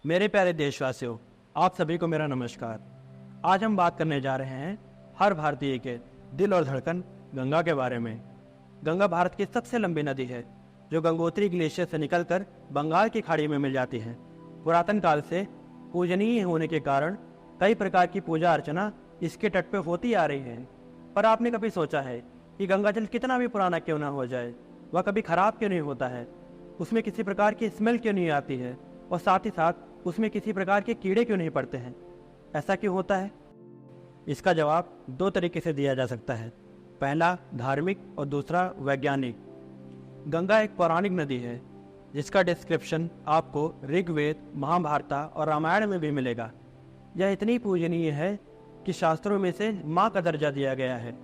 मेरे प्यारे देशवासियों, आप सभी को मेरा नमस्कार। आज हम बात करने जा रहे हैं हर भारतीय के दिल और धड़कन गंगा के बारे में। गंगा भारत की सबसे लंबी नदी है जो गंगोत्री ग्लेशियर से निकलकर बंगाल की खाड़ी में मिल जाती है। पुरातन काल से पूजनीय होने के कारण कई प्रकार की पूजा अर्चना इसके तट पर होती आ रही है। पर आपने कभी सोचा है कि गंगा जल कितना भी पुराना क्यों ना हो जाए, वह कभी खराब क्यों नहीं होता है? उसमें किसी प्रकार की स्मेल क्यों नहीं आती है? और साथ ही साथ उसमें किसी प्रकार के कीड़े क्यों नहीं पड़ते हैं? ऐसा क्यों होता है? इसका जवाब दो तरीके से दिया जा सकता है। पहला धार्मिक और दूसरा वैज्ञानिक। गंगा एक पौराणिक नदी है जिसका डिस्क्रिप्शन आपको ऋग्वेद, महाभारत और रामायण में भी मिलेगा। यह इतनी पूजनीय है कि शास्त्रों में से माँ का दर्जा दिया गया है।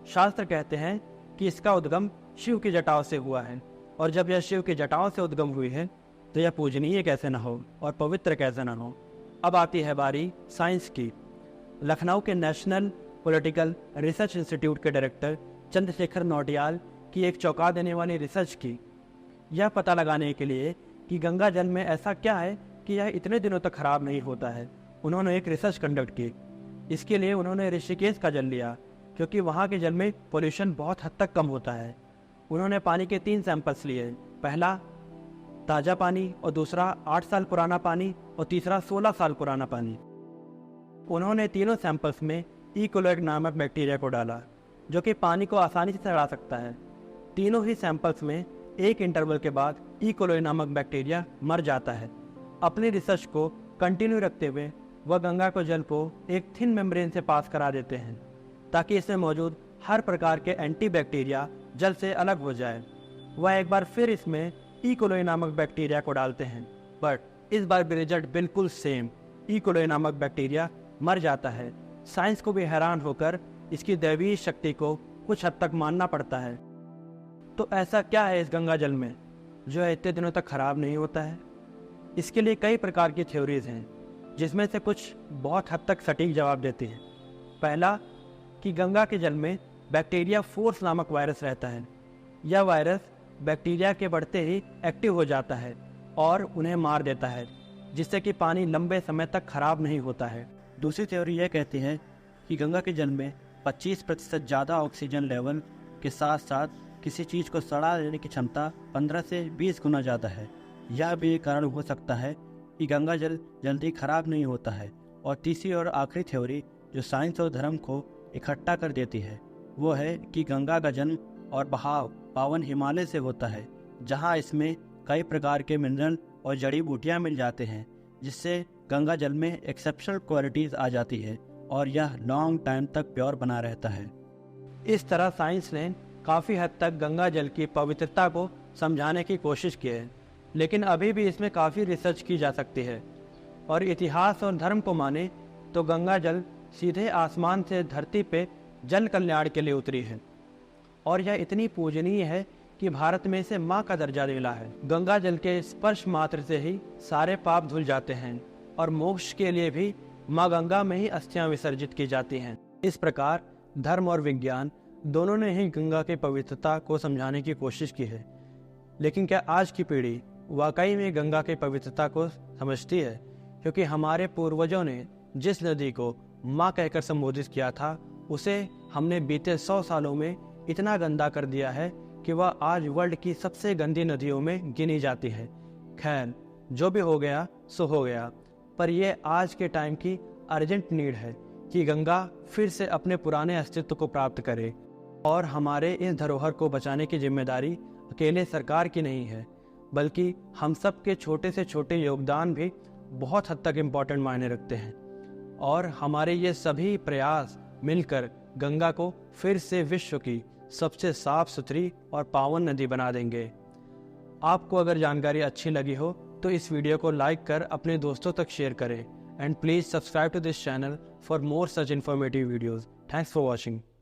शास्त्र कहते हैं कि इसका उद्गम शिव की जटाओं से हुआ है, और जब यह शिव की जटाओं से उद्गम हुई है तो यह पूजनीय कैसे न हो और पवित्र कैसे न हो। अब आती है बारी साइंस की। लखनऊ के नेशनल पॉलिटिकल रिसर्च इंस्टीट्यूट के डायरेक्टर चंद्रशेखर नौटियाल की एक चौंका देने वाली रिसर्च की, यह पता लगाने के लिए कि गंगा जल में ऐसा क्या है कि यह इतने दिनों तक खराब नहीं होता है। उन्होंने एक रिसर्च कंडक्ट की। इसके लिए उन्होंने ऋषिकेश का जल लिया, क्योंकि वहाँ के जल में पोल्यूशन बहुत हद तक कम होता है। उन्होंने पानी के 3 सैंपल्स लिए। पहला ताज़ा पानी, और दूसरा 8 साल पुराना पानी, और तीसरा 16 साल पुराना पानी। उन्होंने तीनों सैंपल्स में ई कोलोइड नामक बैक्टीरिया को डाला, जो कि पानी को आसानी से सड़ा सकता है। तीनों ही सैंपल्स में एक इंटरवल के बाद ई कोलोइड नामक बैक्टीरिया मर जाता है। अपनी रिसर्च को कंटिन्यू रखते हुए वह गंगा को जल को एक थिन मेम्ब्रेन से पास करा देते हैं, ताकि इसमें मौजूद हर प्रकार के एंटी बैक्टीरिया जल से अलग हो जाए। वह एक बार फिर इसमें ई कोलोई नामक बैक्टीरिया को डालते हैं, बट इस बार भी रिजल्ट बिल्कुल सेम। ई कोलोई नामक बैक्टीरिया मर जाता है। साइंस को भी हैरान होकर इसकी दैवीय शक्ति को कुछ हद तक मानना पड़ता है। तो ऐसा क्या है इस गंगा जल में जो इतने दिनों तक खराब नहीं होता है? इसके लिए कई प्रकार की थ्योरीज हैं, जिसमें से कुछ बहुत हद तक सटीक जवाब देती हैं। पहला कि गंगा के जल में बैक्टीरिया फोर्स नामक वायरस रहता है। यह वायरस बैक्टीरिया के बढ़ते ही एक्टिव हो जाता है और उन्हें मार देता है, जिससे कि पानी लंबे समय तक खराब नहीं होता है। दूसरी थ्योरी यह कहती है कि गंगा के जल में 25% ज़्यादा ऑक्सीजन लेवल के साथ साथ किसी चीज़ को सड़ा देने की क्षमता 15 से 20 गुना ज़्यादा है। यह भी एक कारण हो सकता है कि गंगा जल जल्दी खराब नहीं होता है। और तीसरी और आखिरी थ्योरी जो साइंस और धर्म को इकट्ठा कर देती है, वो है कि गंगा का जन्म और बहाव पावन हिमालय से होता है, जहाँ इसमें कई प्रकार के मिनरल और जड़ी बूटियाँ मिल जाते हैं, जिससे गंगा जल में एक्सेप्शनल क्वालिटीज़ आ जाती है और यह लॉन्ग टाइम तक प्योर बना रहता है। इस तरह साइंस ने काफ़ी हद तक गंगा जल की पवित्रता को समझाने की कोशिश की है, लेकिन अभी भी इसमें काफ़ी रिसर्च की जा सकती है। और इतिहास और धर्म को माने तो गंगा जल सीधे आसमान से धरती पे जल कल्याण के लिए उतरी है, और यह इतनी पूजनीय है कि भारत में इसे माँ का दर्जा मिला है। गंगा जल के स्पर्श मात्र से ही सारे पाप धुल जाते हैं, और मोक्ष के लिए भी माँ गंगा में ही अस्थियां विसर्जित की जाती हैं। इस प्रकार धर्म और विज्ञान दोनों ने ही गंगा की पवित्रता को समझाने की कोशिश की है। लेकिन क्या आज की पीढ़ी वाकई में गंगा की पवित्रता को समझती है? क्योंकि हमारे पूर्वजों ने जिस नदी को माँ कहकर संबोधित किया था, उसे हमने बीते 100 सालों में इतना गंदा कर दिया है कि वह आज वर्ल्ड की सबसे गंदी नदियों में गिनी जाती है। खैर, जो भी हो गया सो हो गया, पर यह आज के टाइम की अर्जेंट नीड है कि गंगा फिर से अपने पुराने अस्तित्व को प्राप्त करे। और हमारे इस धरोहर को बचाने की जिम्मेदारी अकेले सरकार की नहीं है, बल्कि हम सब के छोटे से छोटे योगदान भी बहुत हद तक इम्पोर्टेंट मायने रखते हैं। और हमारे ये सभी प्रयास मिलकर गंगा को फिर से विश्व की सबसे साफ सुथरी और पावन नदी बना देंगे। आपको अगर जानकारी अच्छी लगी हो तो इस वीडियो को लाइक कर अपने दोस्तों तक शेयर करें, and please subscribe to this channel for more such informative videos. Thanks for watching.